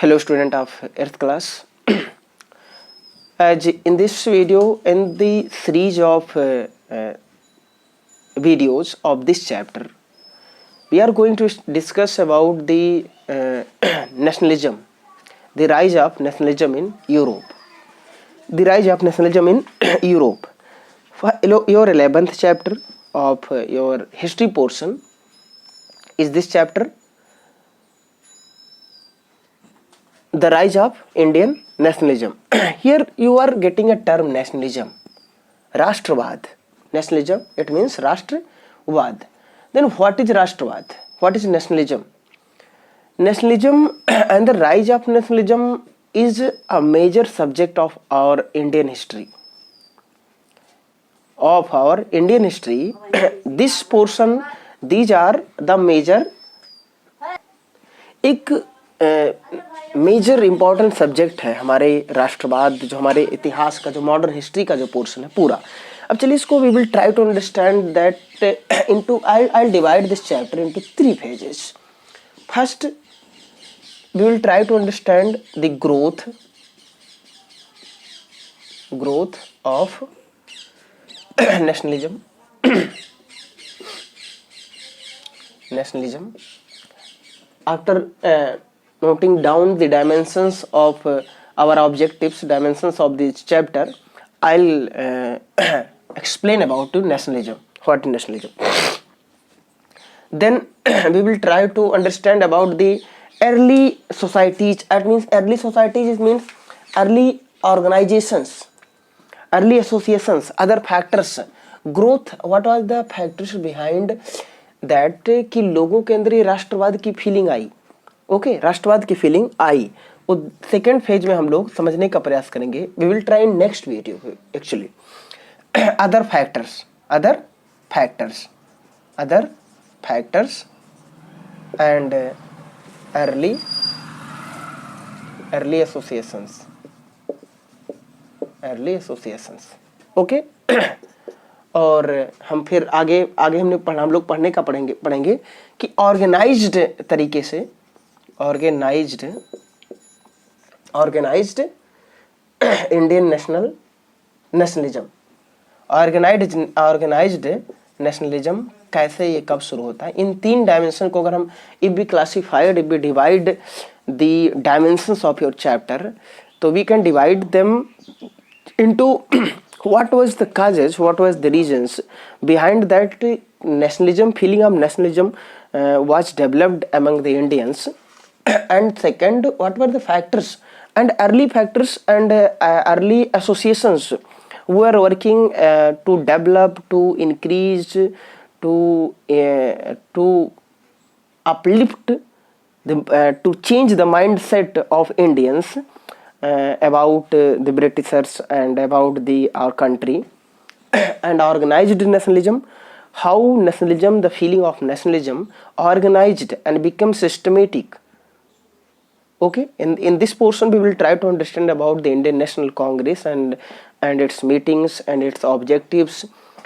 Hello student of earth class. As in this video, in the series of videos of this chapter, we are going to discuss about the nationalism, the rise of nationalism in Europe. The rise of nationalism in Europe. Your 11th chapter of your history portion is this chapter, the rise of Indian nationalism. Here you are getting a term nationalism, Rashtravad. Nationalism, it means Rashtravad. Then what is Rashtravad? What is nationalism? Nationalism and the rise of nationalism is a major subject of our Indian history. This portion, these are the major एक major important subject है हमारे राष्ट्रवाद, जो हमारे इतिहास का, जो modern history का जो पोर्शन है पूरा. अब चलिए इसको we will try to understand that into I divide this chapter into 3 phases. First we will try to understand the growth of nationalism. After noting down the dimensions of our objectives, dimensions of this chapter, I'll explain about nationalism. What is nationalism? Then we will try to understand about the early societies. That means early societies means early organizations, early associations, other factors. Growth, what was the factors behind that कि लोगों के अंदर ये राष्ट्रवाद की feeling आई. Okay, राष्ट्रवाद की feeling आई. वो सेकेंड फेज में हम लोग समझने का प्रयास करेंगे. We will try in next video actually. Other factors and early associations. Okay, और हम फिर आगे हम लोग पढ़ने का पढ़ेंगे कि ऑर्गेनाइज्ड तरीके से organised Indian nationalism, organised nationalism कैसे, ये कब शुरू होता है. इन 3 डायमेंशन को अगर हम if we divide the dimensions of your chapter, तो we can divide them into what was the causes, what was the reasons behind that nationalism, feeling of nationalism was developed among the Indians. And second, what were the factors and early associations who were working to develop, to increase, to uplift, to change the mindset of Indians about the Britishers and about our country. And organized nationalism, how nationalism, the feeling of nationalism organized and become systematic. Okay, in this portion we will try to understand about the Indian National Congress and its meetings and its objectives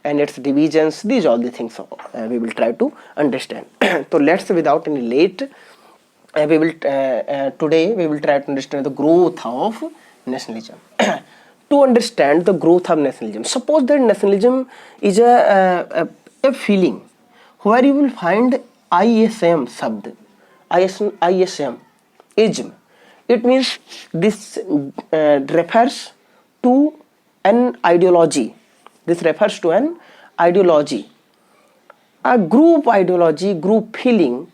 and its divisions. These all the things we will try to understand. So let's, without any late, today we will try to understand the growth of nationalism. To understand the growth of nationalism, suppose that nationalism is a feeling where you will find ISM shabd, ism. It means this refers to an ideology. A group ideology, group feeling.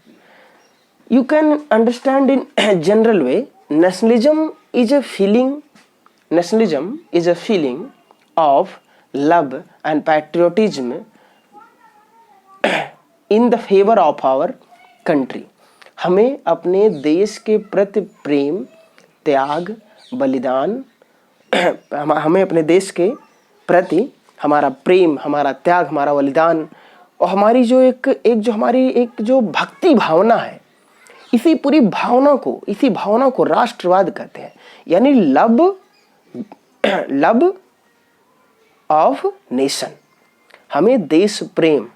You can understand in a general way, nationalism is a feeling of love and patriotism in the favor of our country. हमें अपने देश के प्रति प्रेम, त्याग, बलिदान, हमें अपने देश के प्रति हमारा प्रेम, हमारा त्याग, हमारा बलिदान और हमारी जो एक जो भक्ति भावना है, इसी भावना को राष्ट्रवाद कहते हैं. यानी लव ऑफ नेशन. हमें देश प्रेम,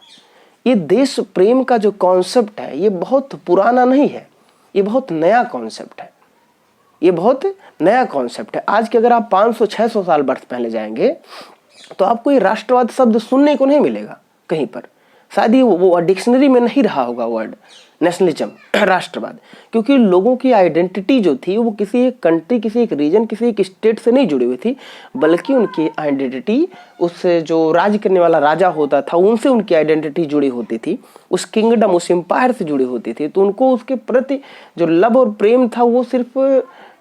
ये देश प्रेम का जो कॉन्सेप्ट है ये बहुत पुराना नहीं है, ये बहुत नया कॉन्सेप्ट है. ये बहुत नया कॉन्सेप्ट है। आज के अगर आप 500-600 साल वर्ष पहले जाएंगे तो आपको ये राष्ट्रवाद शब्द सुनने को नहीं मिलेगा कहीं पर। शायद ये वो डिक्शनरी में नहीं रहा होगा वर्ड नेशनलिज्म, राष्ट्रवाद, क्योंकि लोगों की आइडेंटिटी जो थी वो किसी एक कंट्री, किसी एक रीजन, किसी एक स्टेट से नहीं जुड़ी हुई थी, बल्कि उनकी आइडेंटिटी उस जो राज करने वाला राजा होता था उनसे उनकी आइडेंटिटी जुड़ी होती थी, उस किंगडम, उस एम्पायर से जुड़ी होती थी। तो उनको उसके प्रति जो लव और प्रेम था वो सिर्फ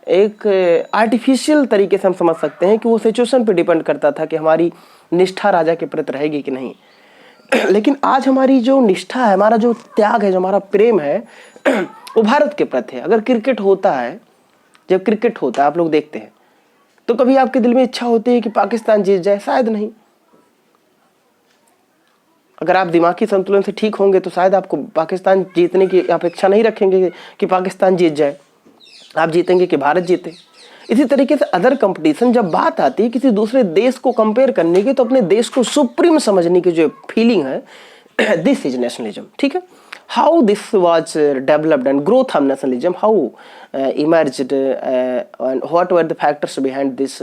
एक आर्टिफिशियल तरीके से हम समझ सकते हैं कि वो सिचुएशन पे डिपेंड करता था कि हमारी निष्ठा राजा के प्रति रहेगी कि नहीं। लेकिन आज हमारी जो निष्ठा है, हमारा जो त्याग है, जो हमारा प्रेम है वो भारत के प्रति है। अगर क्रिकेट होता है, जब क्रिकेट होता है आप लोग देखते हैं, तो कभी आपके दिल में इच्छा होती है कि पाकिस्तान जीत जाए? शायद नहीं। अगर आप दिमागी संतुलन से ठीक होंगे तो शायद आपको पाकिस्तान जीतने की अपेक्षा नहीं रखेंगे कि पाकिस्तान जीत जाए, आप जीतेंगे कि भारत जीते। इसी तरीके से अदर कंपटीशन, जब बात आती है किसी दूसरे देश को कंपेयर करने की, तो अपने देश को सुप्रीम समझने की जो फीलिंग है, दिस इज नेशनलिज्म। ठीक है, how this was developed and growth of nationalism, how emerged and what were the factors behind this,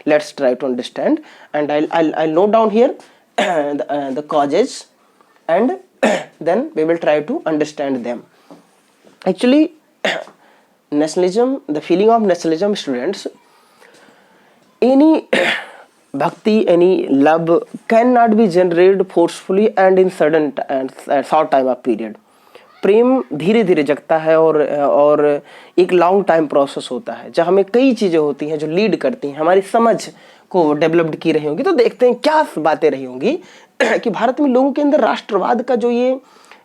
let's try to understand and I'll note down here the causes and then we will try to understand them. Actually nationalism, the feeling of nationalism, students, any bhakti, any love cannot be generated forcefully and in sudden and short time of period. प्रेम धीरे धीरे जगता है और एक long time process होता है, जहाँ हमें कई चीज़ें होती हैं जो लीड करती हैं, हमारी समझ को डेवलप्ड की रही होंगी। तो देखते हैं क्या बातें रही होंगी कि भारत में लोगों के अंदर राष्ट्रवाद का जो ये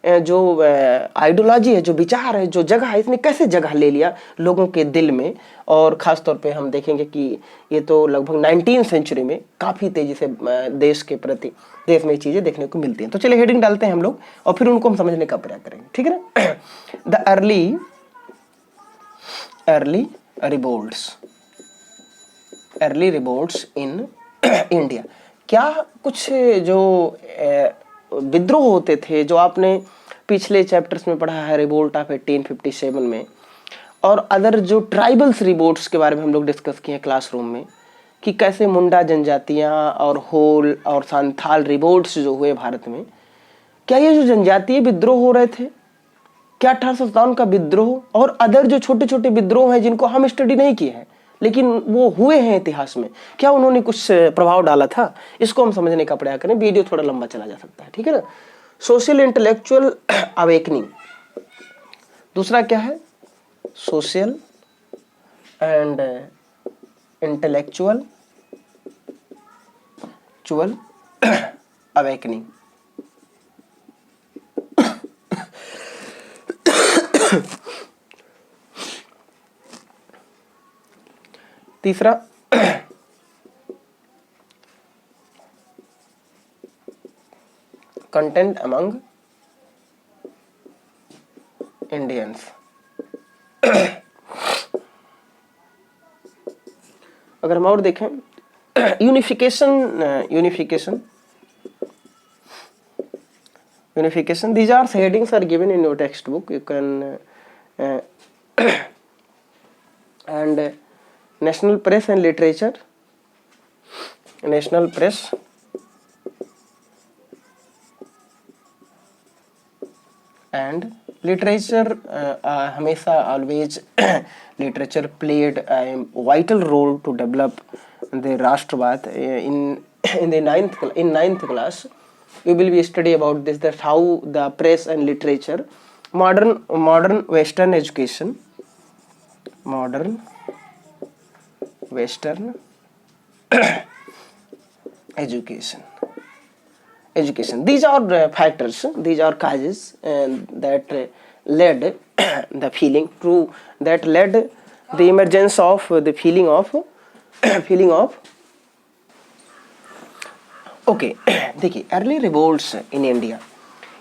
जो आइडियोलॉजी है, जो विचार है, जो जगह है, इसने कैसे जगह ले लिया लोगों के दिल में। और ख़ास तौर पे हम देखेंगे कि ये तो लगभग 19वीं सेंचुरी में काफ़ी तेज़ी से देश के प्रति, देश में ये चीज़ें देखने को मिलती हैं। तो चलिए हेडिंग डालते हैं हम लोग और फिर उनको हम समझने का प्रयास करेंगे, ठीक है ना। The early revolts in India. क्या कुछ जो विद्रोह होते थे, जो आपने पिछले चैप्टर्स में पढ़ा है, रिवोल्ट ऑफ 1857 में, और अदर जो ट्राइबल्स रिवोल्ट्स के बारे में हम लोग डिस्कस किए हैं क्लासरूम में, कि कैसे मुंडा जनजातियां और होल और संथाल रिवोल्ट्स जो हुए भारत में। क्या ये जो जनजातीय विद्रोह हो रहे थे, क्या 1857 का विद्रोह और अदर जो छोटे छोटे विद्रोह हैं जिनको हम स्टडी नहीं किए हैं लेकिन वो हुए हैं इतिहास में, क्या उन्होंने कुछ प्रभाव डाला था? इसको हम समझने का प्रयास करें। वीडियो थोड़ा लंबा चला जा सकता है, ठीक है ना। सोशल इंटेलेक्चुअल अवेकनिंग, दूसरा क्या है? Social and intellectual awakening. तीसरा कंटेंट अमंग इंडियंस। अगर हम और देखें, unification, these are headings are given in your textbook, you can and national press and literature, national press and literature, हमेशा always literature played a vital role to develop the Rashtravad. In ninth class we will be study about this, that how the press and literature, modern Western education, education. These are factors, these are causes that led the feeling to, that led the emergence of the feeling of okay. देखिए, early revolts in India,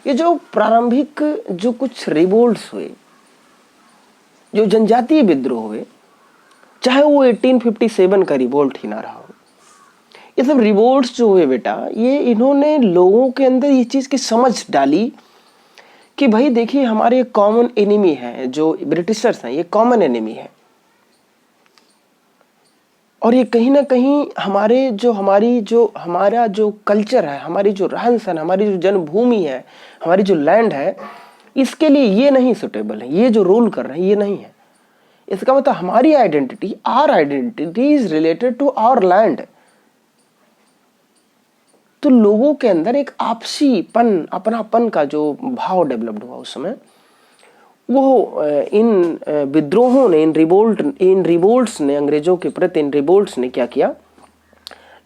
ये जो प्रारंभिक जो कुछ revolts हुए, जो जनजातीय विद्रोह हुए, चाहे वो 1857 का रिवोल्ट ही ना रहा हो, ये सब रिवोल्ट्स जो हुए बेटा, ये इन्होंने लोगों के अंदर ये चीज़ की समझ डाली कि भाई देखिए हमारे कॉमन एनिमी है, जो ब्रिटिशर्स हैं, ये कॉमन एनिमी है। और ये कहीं ना कहीं हमारा जो कल्चर है, हमारी जो रहन सहन, हमारी जो जन्मभूमि है, हमारी जो लैंड है, इसके लिए ये नहीं सुटेबल है। ये जो रोल कर रहे हैं ये नहीं है। इसका मतलब हमारी identity, our identity is related to our land. तो लोगों के अंदर एक आपसीपन, अपनापन का जो भाव डेवलप्ड हुआ उस समय, वो इन विद्रोहों ने, इन रिवोल्ट्स ने, अंग्रेजों के प्रति इन रिवोल्ट्स ने क्या किया,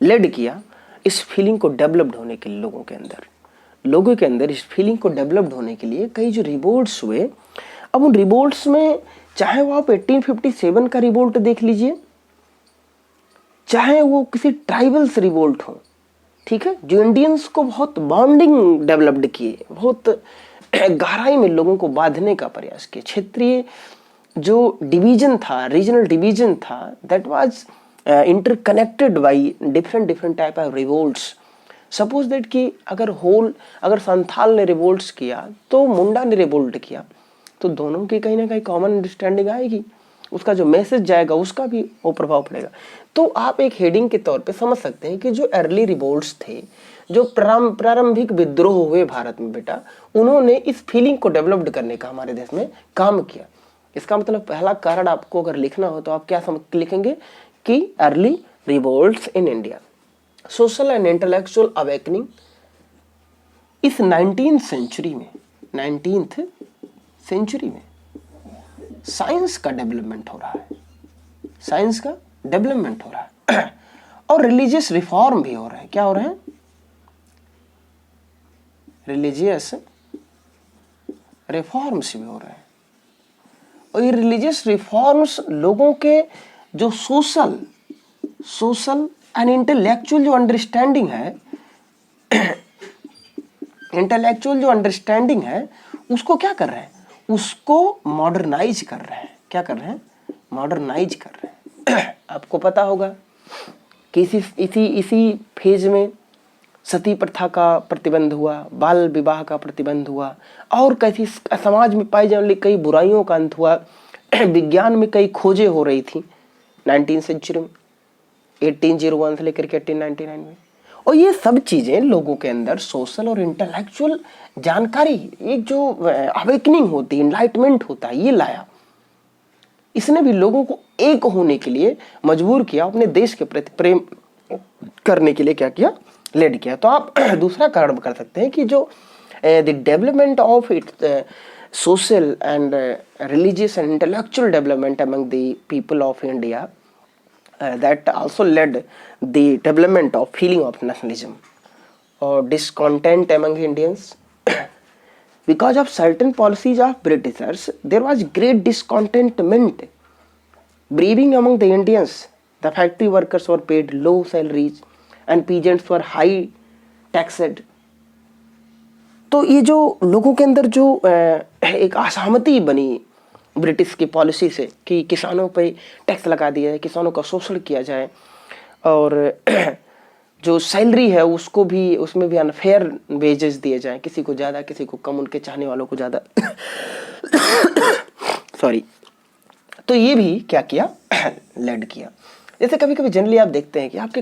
लेड किया इस फीलिंग को डेवलप्ड होने के लिए। लोगों के अंदर इस फीलिंग को डेवलप्ड होने के लिए कई जो रिवोल्ट्स हुए। अब उन रिवोल्ट्स में चाहे वो आप 1857 का रिवोल्ट देख लीजिए, चाहे वो किसी ट्राइबल्स रिवोल्ट हो, ठीक है, जो इंडियंस को बहुत बॉन्डिंग डेवलप्ड किए, बहुत गहराई में लोगों को बांधने का प्रयास किया। क्षेत्रीय जो डिवीजन था, रीजनल डिवीजन था, that was interconnected by different type of revolts. Suppose that कि अगर संथाल ने रिवोल्ट्स किया तो मुंडा ने रिवोल्ट किया, तो दोनों की कहीं ना कहीं कॉमन अंडरस्टैंडिंग आएगी, उसका जो मैसेज जाएगा उसका भी वो प्रभाव पड़ेगा। तो आप एक हेडिंग के तौर पे समझ सकते हैं कि जो अर्ली रिवोल्ट्स थे, जो प्रारंभिक विद्रोह हुए भारत में बेटा, उन्होंने इस फीलिंग को डेवलप्ड करने का हमारे देश में काम किया। इसका मतलब पहला कारण आपको अगर लिखना हो तो आप क्या लिखेंगे कि early revolts in India, social and intellectual awakening इस 19th सेंचुरी में साइंस का डेवलपमेंट हो रहा है, साइंस का डेवलपमेंट हो रहा है और रिलीजियस रिफॉर्म भी हो रहे हैं। क्या हो रहे हैं? रिलीजियस रिफॉर्म्स भी हो रहे हैं। और ये रिलीजियस रिफॉर्म्स लोगों के जो सोशल एंड इंटेलेक्चुअल जो अंडरस्टैंडिंग है, उसको क्या कर रहे हैं? उसको मॉडर्नाइज कर रहे हैं। क्या कर रहे हैं? मॉडर्नाइज कर रहे हैं। आपको पता होगा कि इसी फेज में सती प्रथा का प्रतिबंध हुआ, बाल विवाह का प्रतिबंध हुआ, और कैसी समाज में पाई जाने वाली कई बुराइयों का अंत हुआ। विज्ञान में कई खोजें हो रही थी 19th सेंचुरी में, 1801 से लेकर के 1899 में। और ये सब चीजें लोगों के अंदर सोशल और इंटेलेक्चुअल जानकारी, एक जो अवेकनिंग होती है, इनलाइटमेंट होता है, ये लाया। इसने भी लोगों को एक होने के लिए मजबूर किया, अपने देश के प्रति प्रेम करने के लिए क्या किया? लेड किया। तो आप दूसरा कारण कर सकते हैं कि जो the development of it social and religious and intellectual development among the people of India, that also led the development of feeling of nationalism or discontent among Indians. Because of certain policies of Britishers, there was great discontentment brewing among the Indians. The factory workers were paid low salaries and peasants were high taxed. तो ये जो लोगों के अंदर जो एक असहमति बनी ब्रिटिश की पॉलिसी से कि किसानों पे टैक्स लगा दिया जाए, किसानों का शोषण किया जाए, और जो सैलरी है उसको भी, उसमें भी अनफेयर वेजेस दिए जाए, किसी को ज़्यादा किसी को कम, उनके चाहने वालों को ज़्यादा सॉरी। तो ये भी क्या किया? लेड किया। जैसे कभी कभी जनरली आप देखते हैं कि आपके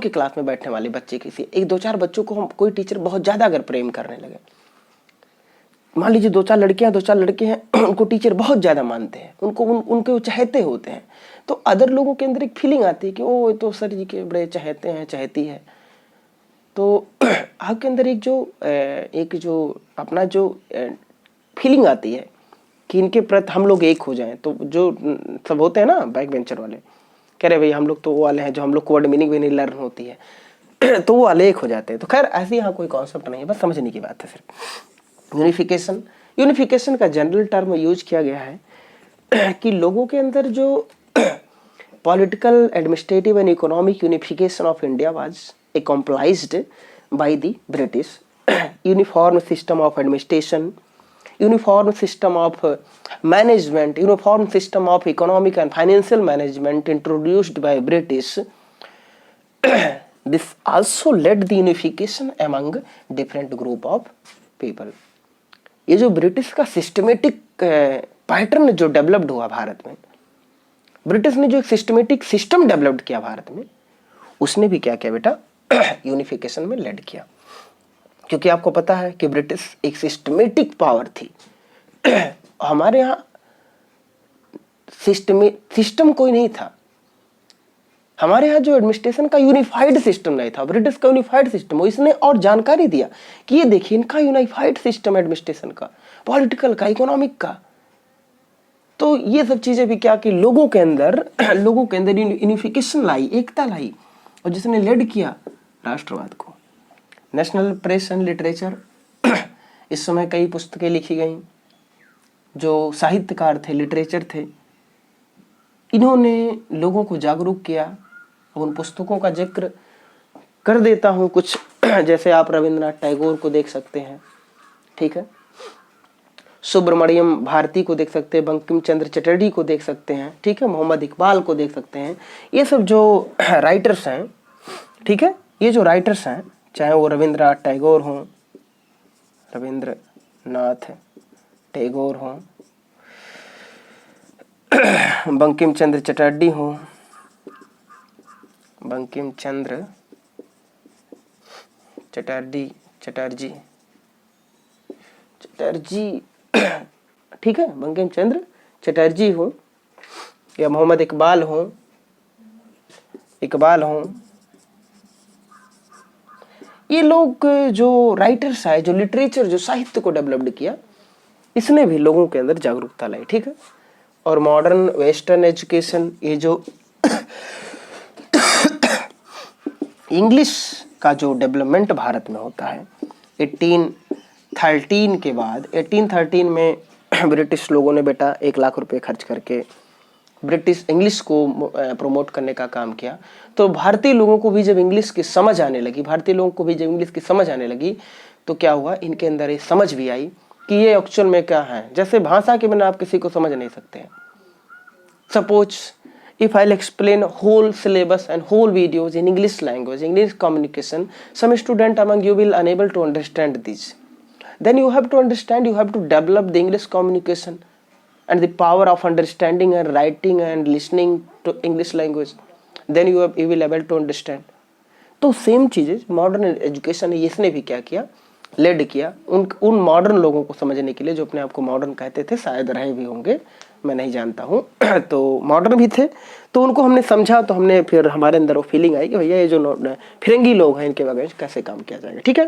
क्लास में बैठने वाले बच्चे, किसी एक दो चार बच्चों को हम कोई टीचर बहुत ज़्यादा अगर प्रेम करने लगे, मान लीजिए दो चार लड़के हैं, उनको टीचर बहुत ज़्यादा मानते हैं, उनके वो चहेते होते हैं, तो अदर लोगों के अंदर एक फीलिंग आती है कि ओ तो सर जी के बड़े चहेते हैं, चहेती है। तो आपके अंदर एक जो अपना जो फीलिंग आती है कि इनके प्रति हम लोग एक हो जाएं। तो जो सब होते हैं ना बैक बेंचर वाले, कह रहे भाई हम लोग तो वो वाले हैं जो हम लोग को वर्ड मीनिंग भी नहीं लर्न होती है तो वो वाले एक हो जाते हैं। तो खैर ऐसे यहाँ कोई कॉन्सेप्ट नहीं है, बस समझने की बात है सिर्फ। यूनिफिकेशन का जनरल टर्म यूज किया गया है कि लोगों के अंदर जो political, administrative and economic unification of India was accomplished by the British. Uniform system of administration, uniform system of management, uniform system of economic and financial management introduced by British. This also led the unification among different group of people. ये जो British का systematic pattern जो developed हुआ भारत में, British ने जो एक systematic system developed किया भारत में, उसने भी क्या किया बेटा, यूनिफिकेशन में लेड किया। क्योंकि आपको पता है कि ब्रिटिश एक सिस्टमेटिक पावर थी। हमारे यहाँ सिस्टम कोई नहीं था। हमारे यहाँ जो एडमिनिस्ट्रेशन का यूनिफाइड सिस्टम नहीं था, ब्रिटिश का यूनिफाइड सिस्टम हो। इसने और जानकारी दिया कि ये देखिए इनका यूनिफाइड सिस्टम एडमिनिस्ट्रेशन का, पॉलिटिकल का, इकोनॉमिक का। तो ये सब चीजें भी क्या कि लोगों के अंदर यूनिफिकेशन लाई, एकता लाई, और जिसने लेड किया राष्ट्रवाद को। नेशनल प्रेस एंड लिटरेचर, इस समय कई पुस्तकें लिखी गई। जो साहित्यकार थे, लिटरेचर थे, इन्होंने लोगों को जागरूक किया। उन पुस्तकों का जिक्र कर देता हूं कुछ, जैसे आप रविंद्रनाथ टैगोर को देख सकते हैं, ठीक है, सुब्रमण्यम भारती को देख सकते हैं, बंकिम चंद्र चटर्जी को देख सकते हैं, ठीक है, मोहम्मद इकबाल को देख सकते हैं। ये सब जो राइटर्स हैं, ठीक है, ये जो राइटर्स हैं, चाहे वो रविंद्रनाथ टैगोर हों, रविंद्रनाथ टैगोर हों, बंकिम चंद्र चटर्जी हो, बंकिम चंद्र चटर्जी, ठीक है, बंकिम चंद्र चटर्जी हो, या मोहम्मद इकबाल हो, ये लोग जो राइटर्स आए, जो लिटरेचर, जो साहित्य को डेवलप्ड किया, इसने भी लोगों के अंदर जागरूकता लाई, ठीक है। और मॉडर्न वेस्टर्न एजुकेशन, ये जो इंग्लिश का जो डेवलपमेंट भारत में होता है 1813 के बाद, 1813 में ब्रिटिश लोगों ने बेटा 1 लाख रुपए खर्च करके ब्रिटिश इंग्लिश को प्रमोट करने का काम किया। तो भारतीय लोगों को भी जब इंग्लिश की समझ आने लगी, तो क्या हुआ, इनके अंदर ये समझ भी आई कि ये एक्चुअल में क्या है। जैसे भाषा के बिना आप किसी को समझ नहीं सकते हैं। Suppose if I'll explain whole syllabus and whole videos in English language, English communication, some student among you will unable to understand this. Then you have to understand, you have to develop the English communication and the power of understanding and writing and listening to English language. Then you will able to understand. तो same चीजें modern education है, इसने भी क्या किया, lead किया उन modern लोगों को समझने के लिए, जो अपने आप को मॉडर्न कहते थे, शायद रहे भी होंगे, मैं नहीं जानता हूँ। तो मॉडर्न भी थे, तो उनको हमने समझा, तो हमने फिर हमारे अंदर वो फीलिंग आई कि भैया ये जो फिरंगी लोग हैं, इनके बगैर कैसे काम किया जाएगा, ठीक है।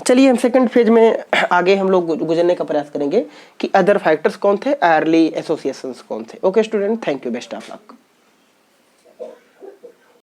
चलिए हम सेकंड फेज में आगे हम लोग गुजरने का प्रयास करेंगे कि अदर फैक्टर्स कौन थे, अर्ली एसोसिएशंस कौन थे। Okay student, thank you, best of luck.